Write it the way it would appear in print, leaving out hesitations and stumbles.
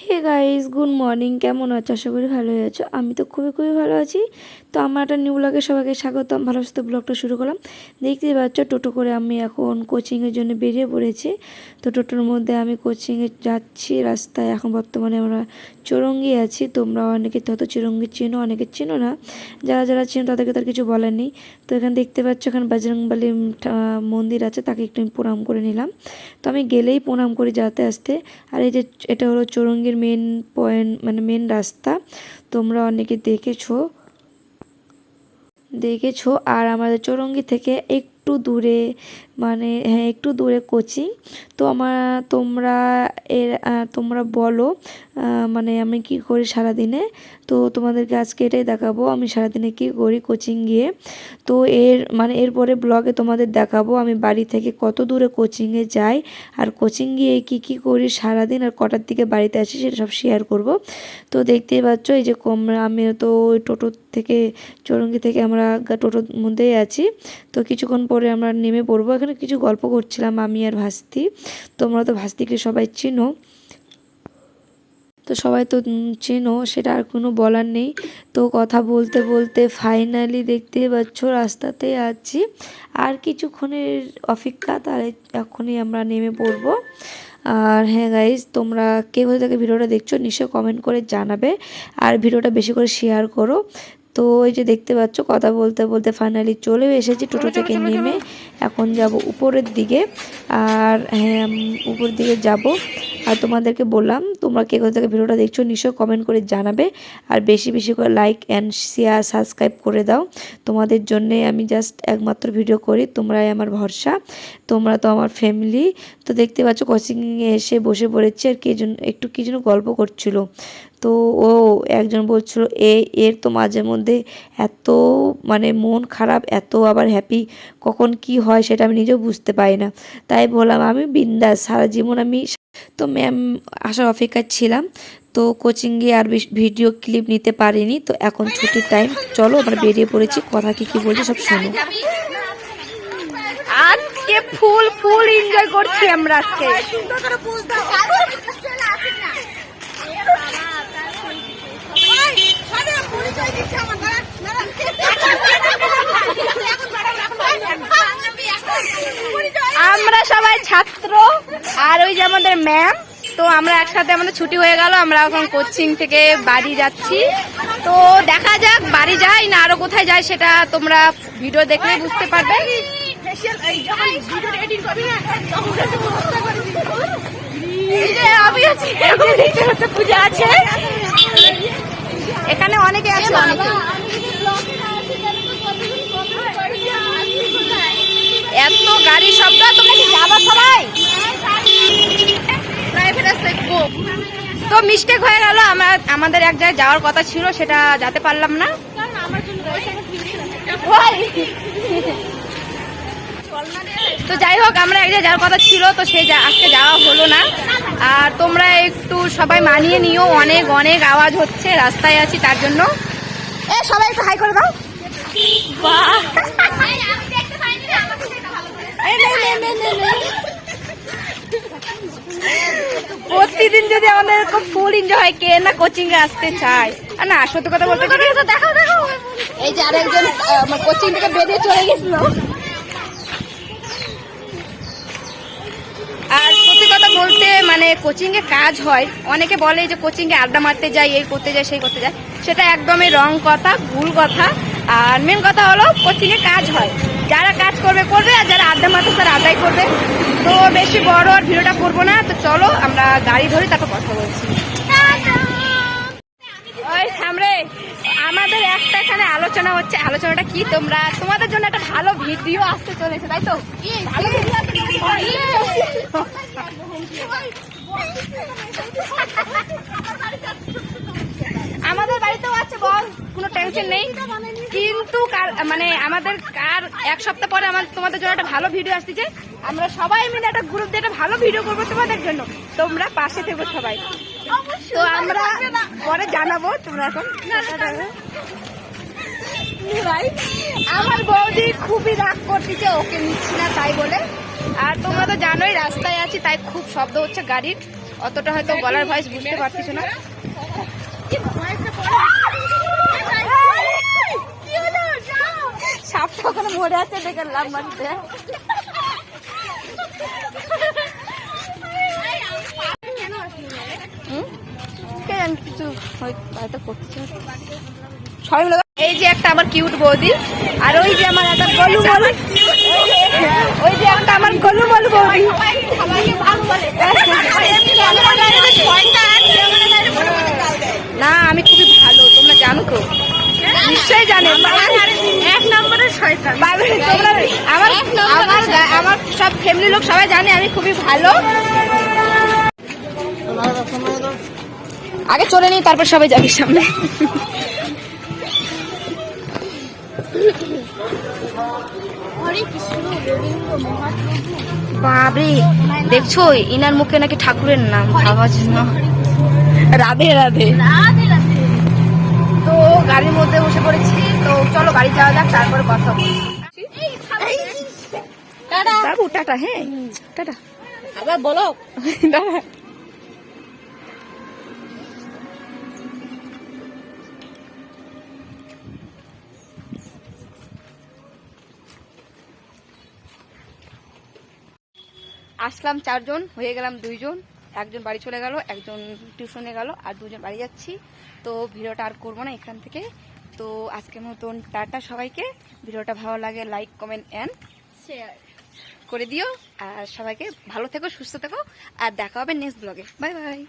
Hey guys, good morning. কেমন আছো? আশা করি ভালোই আছো। আমি তো খুবই খুবই ভালো আছি। তো আমার একটা নিউ ব্লগে সবাইকে স্বাগতম। ভালো সাথে ব্লগটা শুরু করলাম। দেখতেই পাচ্ছ, টোটো করে আমি এখন কোচিংয়ের জন্য বেরিয়ে পড়েছি। তো টোটোর মধ্যে আমি কোচিংয়ে যাচ্ছি। রাস্তায় এখন বর্তমানে আমরা চৌরঙ্গি আছি। তোমরা অনেকে হয়তো চৌরঙ্গি চেনো, অনেকে চেনো না। যারা যারা চেনো তাদেরকে তার কিছু বলার নেই। তো এখানে দেখতে পাচ্ছ, এখানে বজরংবলী মন্দির আছে, তাকে একটু আমি প্রণাম করে নিলাম। তো আমি গেলেই প্রণাম করি যাতে আসতে। আর এই যে এটা হলো চৌরঙ্গির মেন পয়েন্ট, মানে মেন রাস্তা। তোমরা অনেকে দেখেছো। আর আমাদের চৌরঙ্গি থেকে একটু দূরে, মানে হ্যাঁ একটু দূরে কোচিং। তো তোমরা বলো মানে আমি কি করি সারাদিনে। তো তোমাদেরকে আজকে এটাই দেখাবো আমি সারাদিনে কি করি কোচিং গিয়ে। তো এরপরে ব্লগে তোমাদের দেখাবো আমি বাড়ি থেকে কত দূরে কোচিংয়ে যাই, আর কোচিং গিয়ে কি কি করি সারাদিন, আর কটার দিকে বাড়িতে আসি সেটা সব শেয়ার করব। তো দেখতেই পাচ্ছ, এই যে আমি তো ওই টোটো থেকে, চৌরঙ্গি থেকে আমরা টোটোর মধ্যেই আছি। তো কিছুক্ষণ পরে আমরা নেমে পড়বো। এখানে কিছু গল্প করছিলাম আমি আর ভাস্তি। তোমরা তো ভাস্তিকে সবাই চিনো, তো সবাই তো চেনো, সেটা আর কোনো বলার নেই। তো কথা বলতে বলতে ফাইনালি দেখতে পাচ্ছ রাস্তাতে আছি। আর কিছুক্ষণের অপেক্ষা, তার এখনই আমরা নেমে পড়বো। আর হ্যাঁ গাইজ, তোমরা কে কোথা থেকে ভিডিওটা দেখছো নিশ্চয়ই কমেন্ট করে জানাবে, আর ভিডিওটা বেশি করে শেয়ার করো। তো এই যে দেখতে পাচ্ছ কথা বলতে বলতে ফাইনালি চলেও এসেছি টোটো থেকে নেমে। এখন যাব উপরের দিকে। আর হ্যাঁ, উপরের দিকে যাব। আর তোমাদেরকে বললাম, তোমরা কে কোথা থেকে ভিডিওটা দেখছো নিশ্চয়ই কমেন্ট করে জানাবে, আর বেশি বেশি করে লাইক অ্যান্ড শেয়ার সাবস্ক্রাইব করে দাও। তোমাদের জন্যে আমি জাস্ট একমাত্র ভিডিও করি, তোমরাই আমার ভরসা, তোমরা তো আমার ফ্যামিলি। তো দেখতে পাচ্ছ কোচিংয়ে এসে বসে পড়েছি, আর একটু কি যেন গল্প করছিল। তো ও একজন বলছিল এর তো মাঝে মধ্যে এত মানে মন খারাপ, এত আবার হ্যাপি, কখন কি হয় সেটা আমি নিজেও বুঝতে পারি না। তাই বললাম আমি বিন্দাস সারা জীবন আমি। তো ম্যাম আসার অপেক্ষায় ছিলাম। তো কোচিং গিয়ে আর ভিডিও ক্লিপ নিতে পারিনি। তো এখন ছুটির টাইম, চলো আমরা বেরিয়ে পড়েছি। কথা কি বলছি সব শোনো। আজকে ফুল ফুল এনজয় করছি আমরা আজকে। আমরা সবাই ছাত্র, আর ওই যে আমাদের ম্যাম। তো আমরা একসাথে, আমাদের ছুটি হয়ে গেল, আমরা এখন কোচিং থেকে বাড়ি যাচ্ছি। তো দেখা যাক বাড়ি যাই না আরো কোথায় যাই, সেটা তোমরা ভিডিও দেখলে বুঝতে পারবে। পূজা আছে এখানে, অনেকে আছে, এত গাড়ির শব্দ। তোমরা কি যাবা সবাই? তো মিস্টেক হয়ে গেল, আমাদের এক জায়গায় যাওয়ার কথা ছিল, সেটা যেতে পারলাম না। তো যাই হোক, আমরা এক জায়গায় যাওয়ার কথা ছিল, তো সেই আজকে যাওয়া হলো না। আর তোমরা একটু সবাই মানিয়ে নিও, অনেক অনেক আওয়াজ হচ্ছে, রাস্তায় আছি তার জন্য। সবাই একটু হাই করে দাও। প্রতিদিন যদি আমাদের খুব ফুল এনজয় হয়, কে না কোচিং এ আসতে চায়। আর না, সত্যি কথা বলতে দেখো এই যে আরেকজন কোচিং থেকে বেরিয়ে চলে গেছিল। আর সত্যি কথা বলতে মানে কোচিং এ কাজ হয়। অনেকে বলে যে কোচিং এ আড্ডা মারতে যাই, এই করতে যাই, সেই করতে যাই, সেটা একদমই রং কথা, ভুল কথা। আর মেন কথা হলো কোচিং এ কাজ হয়, যারা কাজ করবে করবে, আর যারা আড্ডা মারতে তারা আড্ডাই করবে। তো বেশি বড় আর ভিডিওটা করবো না। তো চলো আমরা গাড়ি ধরি, তারপর কথা বলছি। ওই সামনে আমাদের একটা এখানে আলোচনা হচ্ছে। আলোচনাটা কি, তোমাদের জন্য একটা ভালো ভিডিও আসতে চলেছে, তাই তো? ভালো ভিডিও আসতে আমাদের বাড়িতেও আছে, বল, কোনো টেনশন নেই। কিন্তু মানে আমাদের এক সপ্তাহ পরে তোমাদের জন্য একটা ভালো ভিডিও আসতেছে। আমরা সবাই মিলে একটা গ্রুপ দিয়ে একটা ভালো ভিডিও করবো তোমাদের জন্য, তোমরা পাশে থেকো সবাই। তো আমরা পরে জানাবো। তোমরা এখন আমার বৌদি খুবই রাগ করতেছে, ওকে নিচ্ছি না তাই বলে। আর তোমরা তো জানোই রাস্তায় আছি, তাই খুব শব্দ হচ্ছে গাড়ির, অতটা হয়তো গলার ভয়েস বুঝতে পারছিস না। সাপটা ওখানে মরে আছে, দেখে লাভ মারতে। কিছু হয়তো করছে সবাই মিলে। এই যে একটা আমার কিউট বৌদি, আর ওই যে আমার একটা গলু বলু, ওই যে একটা আমার গলু বলু বৌদি। না আমি খুবই ভালো, তোমরা জানো তো, নিশ্চয়ই জানো। এক নম্বরের শয়তান আমার সব ফ্যামিলি লোক সবাই জানে আমি খুবই ভালো। আগে চলে নি, তারপর সবাই যাবি সামনে। বাবরে, দেখছো ইনার মুখে নাকি ঠাকুরের নাম আওয়াজ না, রাধে রাধে। তো গাড়ির মধ্যে বসে পড়েছি, তো চলো বাড়ি যাওয়া যাক, তারপরে কথা বলছি। বাবু টাটা। হ্যাঁ টাটা, আবার বলো। আসলাম 4 জন, হয়ে গেলাম 2 জন। একজন বাড়ি চলে গেল, একজন টিউশনে গেল, আর 2 জন বাড়ি যাচ্ছি। তো ভিডিওটা আর করবো না এখান থেকে। তো আজকের মতন টাটা সবাইকে। ভিডিওটা ভালো লাগে লাইক কমেন্ট এন্ড শেয়ার করে দিও, আর সবাইকে ভালো থেকো, সুস্থ থেকো, আর দেখা হবে নেক্সট ব্লগে। Bye bye.